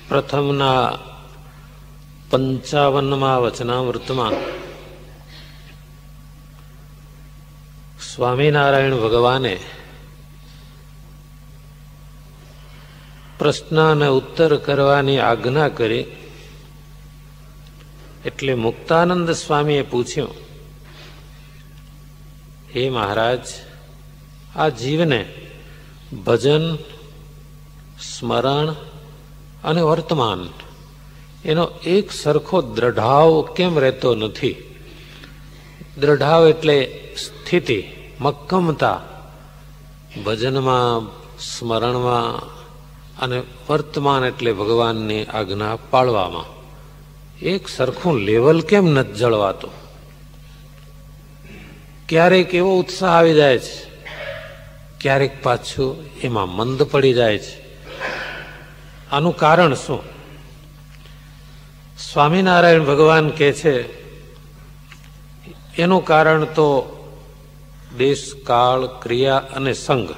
પ્રથમના 55મા વચનામૃતમાં સ્વામિનારાયણ ભગવાને પ્રશ્ન અને ઉત્તર કરવાની આજ્ઞા કરી. એટલે મુક્તાનંદ સ્વામીએ પૂછ્યું, હે મહારાજ, આ જીવને ભજન, સ્મરણ અને વર્તમાન એનો એક સરખો દ્રઢાવ કેમ રહેતો નથી? દ્રઢાવ એટલે સ્થિતિ, મક્કમતા ભજનમાં, સ્મરણમાં અને વર્તમાન એટલે ભગવાનની આજ્ઞા પાળવામાં. એક સરખું લેવલ કેમ નથી જળવાતું? ક્યારેક એવો ઉત્સાહ આવી જાય છે, ક્યારેક પાછું એમાં મંદ પડી જાય છે. આનું કારણ શું? સ્વામિનારાયણ ભગવાન કહે છે, એનું કારણ તો દેશ, કાળ, ક્રિયા અને સંગ,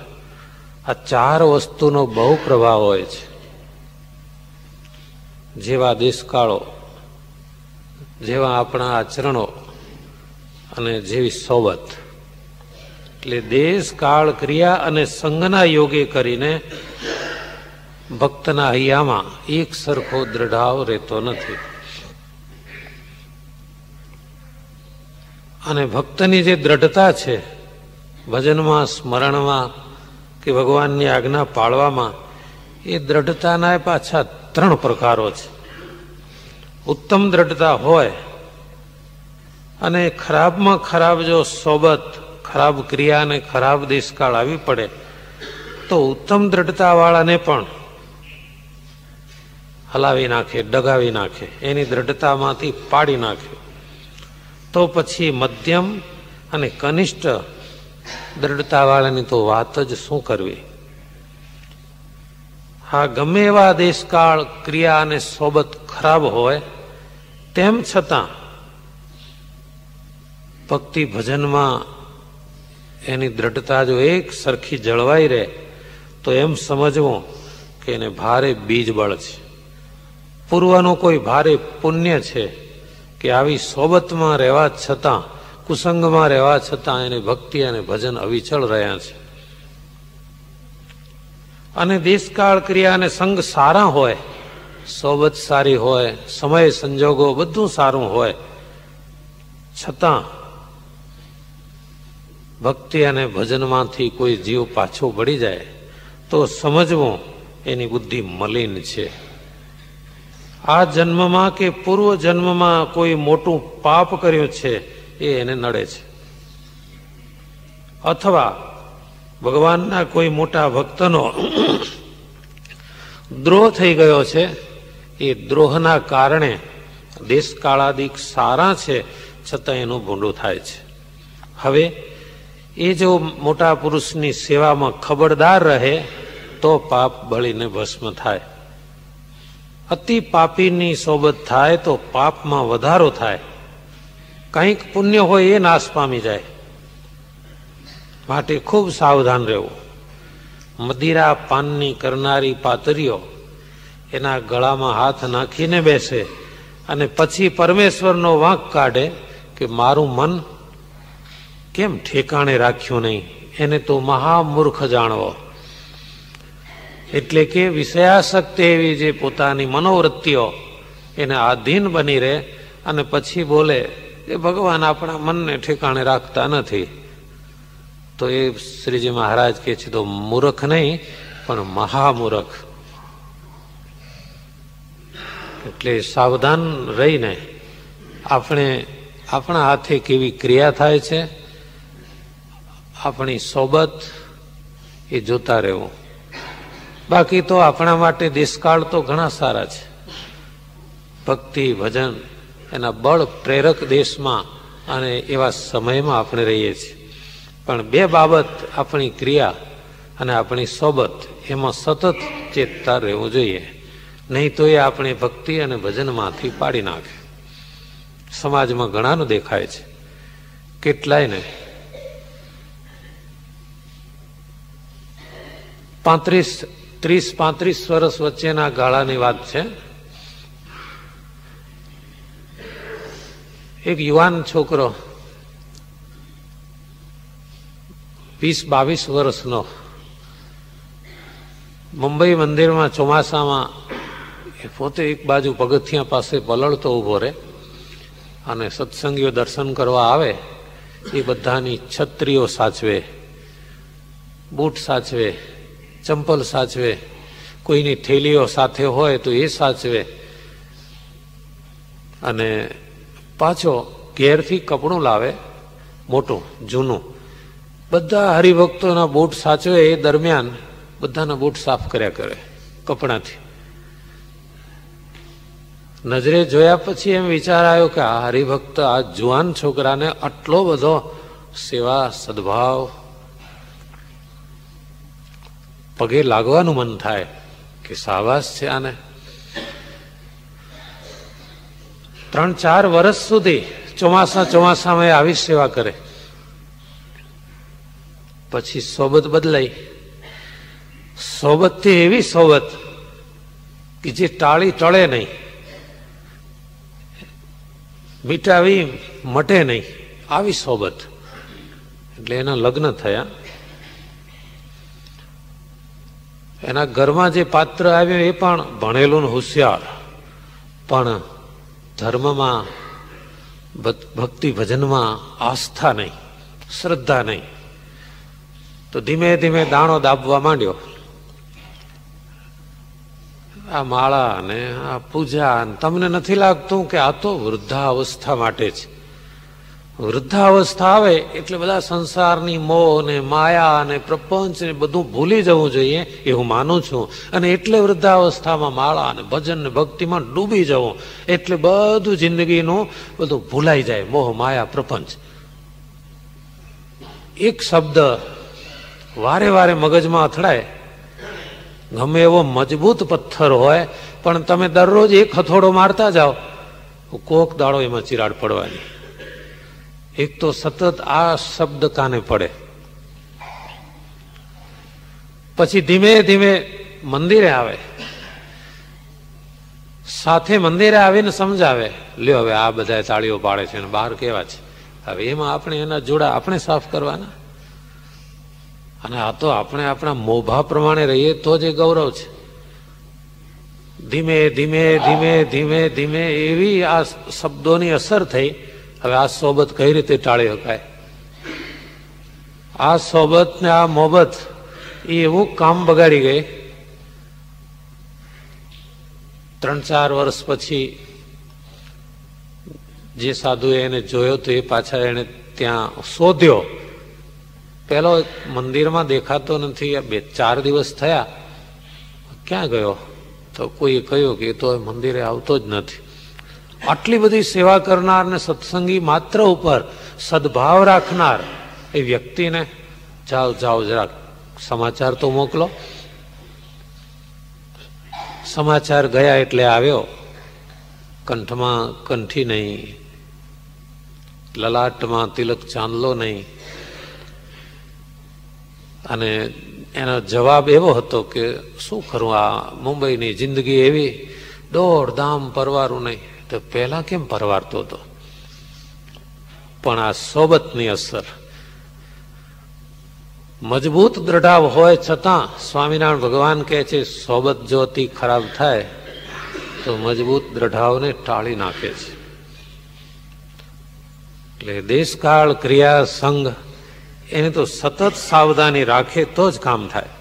આ ચાર વસ્તુનો બહુ પ્રભાવ હોય છે. જેવા દેશકાળો, જેવા આપણા આચરણો અને જેવી સોબત, એટલે દેશ, કાળ, ક્રિયા અને સંગના યોગે કરીને ભક્તના હૈયામાં એક સરખો દ્રઢાવ રહેતો નથી. અને ભક્તની જે દ્રઢતા છે ભજનમાં, સ્મરણમાં કે ભગવાનની આજ્ઞા પાળવામાં, એ દ્રઢતાના પાછા 3 પ્રકારો છે. ઉત્તમ દ્રઢતા હોય અને ખરાબમાં ખરાબ જો સોબત, ખરાબ ક્રિયા અને ખરાબ દેશકાળ આવી પડે તો ઉત્તમ દ્રઢતા વાળાને પણ હલાવી નાખે, ડગાવી નાખે, એની દ્રઢતામાંથી પાડી નાખે. તો પછી મધ્યમ અને કનિષ્ઠ દ્રઢતા વાળાની તો વાત જ શું કરવી. હા, ગમે એવા દેશકાળ, ક્રિયા અને સોબત ખરાબ હોય તેમ છતાં ભક્તિ ભજનમાં એની દ્રઢતા જો એક સરખી જળવાઈ રહે તો એમ સમજવું કે એને ભારે બીજ બળ છે, પૂર્વનું કોઈ ભારે પુણ્ય છે કે આવી સોબતમાં રહેવા છતાં, કુસંગમાં રહેવા છતાં એને ભક્તિ અને ભજન અવિચળ રહ્યા છે. અને દેશકાળ, ક્રિયા અને સંગ સારા હોય, સોબત સારી હોય, સમય સંજોગો બધું સારું હોય, છતાં ભક્તિ અને ભજનમાંથી કોઈ જીવ પાછો પડી જાય તો સમજવું એની બુદ્ધિ મલિન છે. આ જન્મમાં કે પૂર્વ જન્મમાં કોઈ મોટું પાપ કર્યું છે એ એને નડે છે, અથવા ભગવાનના કોઈ મોટા ભક્તનો દ્રોહ થઈ ગયો છે, એ દ્રોહના કારણે દેશકાળાદિક સારા છે છતાં એનું ભૂંડું થાય છે. હવે એ જો મોટા પુરુષની સેવામાં ખબરદાર રહે તો પાપ બળીને ભસ્મ થાય. અતિ પાપીની સોબત થાય તો પાપમાં વધારો થાય, કંઈક પુણ્ય હોય એ નાશ પામી જાય. માટે ખૂબ સાવધાન રહેવું. મદિરા પાનની કરનારી પાતરીઓ એના ગળામાં હાથ નાખીને બેસે અને પછી પરમેશ્વરનો વાંક કાઢે કે મારું મન કેમ ઠેકાણે રાખ્યું નહીં, એને તો મહામૂર્ખ જાણવો. એટલે કે વિષયાસક્તિ એવી જે પોતાની મનોવૃત્તિઓ એને આધીન બની રહે અને પછી બોલે કે ભગવાન આપણા મનને ઠેકાણે રાખતા નથી, તો એ શ્રીજી મહારાજ કહે છે તો મૂર્ખ નહીં પણ મહામૂર્ખ. એટલે સાવધાન રહીને આપણે આપણા હાથે કેવી ક્રિયા થાય છે, આપણી સોબત એ જોતા રહેવું. બાકી તો આપણા માટે દેશકાળ તો ઘણા સારા છે. ભક્તિ ભજન એના બળ પ્રેરક દેશમાં અને એવા સમયમાં આપણે રહીએ છીએ. પણ 2 બાબત, આપણી ક્રિયા અને આપણી સોબત, એમાં સતત ચેતતા રહેવું જોઈએ, નહીં તો એ આપણે ભક્તિ અને ભજનમાંથી પાડી નાખે. સમાજમાં ઘણાનું દેખાય છે, કેટલાય ને 35 30-35 વર્ષ વચ્ચેના ગાળાની વાત છે. એક યુવાન છોકરો 20-22 વર્ષનો મુંબઈ મંદિરમાં ચોમાસામાં પોતે એક બાજુ પગથિયા પાસે પલળતો ઉભો રહે અને સત્સંગીઓ દર્શન કરવા આવે. એ બધાની છત્રીઓ સાચવે, બૂટ સાચવે, ચંપલ સાચવે, કોઈની થેલીઓ સાથે હોય તો એ સાચવે, અને પાછો ઘેરથી કપડું લાવે મોટું જૂનું. બધા હરિભક્તોના બૂટ સાચવે એ દરમિયાન બધાના બૂટ સાફ કર્યા કરે કપડાથી. નજરે જોયા પછી એમ વિચાર આવ્યો કે આ હરિભક્ત, આ જુવાન છોકરાને આટલો બધો સેવા સદભાવ, પગે લાગવાનું મન થાય કે શાબાશ છે આને. 3-4 વર્ષ સુધી ચોમાસામાં આવી સેવા કરે. પછી સોબત બદલાઈ. સોબતથી એવી સોબત કે જે ટાળી ટળે નહીં, મીટાવી મટે નહીં, આવી સોબત. એટલે એના લગ્ન થયા. એના ઘરમાં જે પાત્ર આવ્યું એ પણ ભણેલું ને હોશિયાર, પણ ધર્મમાં, ભક્તિ ભજનમાં આસ્થા નહીં, શ્રદ્ધા નહીં. તો ધીમે ધીમે દાણો દાબવા માંડ્યો. આ માળા ને આ પૂજા, તમને નથી લાગતું કે આ તો વૃદ્ધાવસ્થા માટે છે? વૃદ્ધાવસ્થા આવે એટલે બધા સંસારની મોહ ને માયા ને પ્રપંચ ને બધું ભૂલી જવું જોઈએ, એ હું માનું છું. અને એટલે વૃદ્ધાવસ્થામાં માળા ને ભજન ને ભક્તિમાં ડૂબી જવું, એટલે બધું જિંદગીનું બધું ભૂલાઈ જાય, મોહ માયા પ્રપંચ. એક શબ્દ વારે વારે મગજમાં અથડાય. ગમે એવો મજબૂત પથ્થર હોય પણ તમે દરરોજ એક હથોડો મારતા જાઓ, કોક દાડો એમાં ચિરાડ પડવાની. એક તો સતત આ શબ્દ કાને પડે. પછી ધીમે ધીમે મંદિરે આવે, સાથે મંદિરે આવીને સમજાવે, લ્યો હવે આ બધા તાળીઓ પાડે છે અને બહાર કેવા છે, હવે એમાં આપણે એના જોડા આપણે સાફ કરવાના. અને આ તો આપણે આપણા મોભા પ્રમાણે રહીએ તો જ એ ગૌરવ છે. ધીમે ધીમે ધીમે ધીમે ધીમે એવી આ શબ્દોની અસર થઈ. હવે આ સોબત કઈ રીતે ટાળી શકાય? આ સોબત ને આ મોહબત એ એવું કામ બગાડી ગઈ. 3-4 વર્ષ પછી જે સાધુએ એને જોયો તો એ પાછા એને ત્યાં શોધ્યો. પેલો મંદિરમાં દેખાતો નથી, 2-4 દિવસ થયા, ક્યાં ગયો? તો કોઈએ કહ્યું કે એ તો મંદિરે આવતો જ નથી. આટલી બધી સેવા કરનાર ને સત્સંગી માત્ર ઉપર સદભાવ રાખનાર એ વ્યક્તિને જાઓ જાઓ જરાક સમાચાર તો મોકલો. સમાચાર ગયા એટલે આવ્યો. કંઠમાં કંઠી નહીં, લલાટમાં તિલક ચાંદલો નહીં. અને એનો જવાબ એવો હતો કે શું કરું, આ મુંબઈની જિંદગી એવી, દોડધામ પરવારું નહીં. તો પહેલા કેમ પરવારતો હતો? પણ આ સોબતની અસર. મજબૂત દ્રઢાવ હોય છતાં સ્વામિનારાયણ ભગવાન કહે છે સોબત જો અતિ ખરાબ થાય તો મજબૂત દ્રઢાવને ટાળી નાખે છે. એટલે દેશકાળ ક્રિયા સંઘ એને તો સતત સાવધાની રાખે તો જ કામ થાય.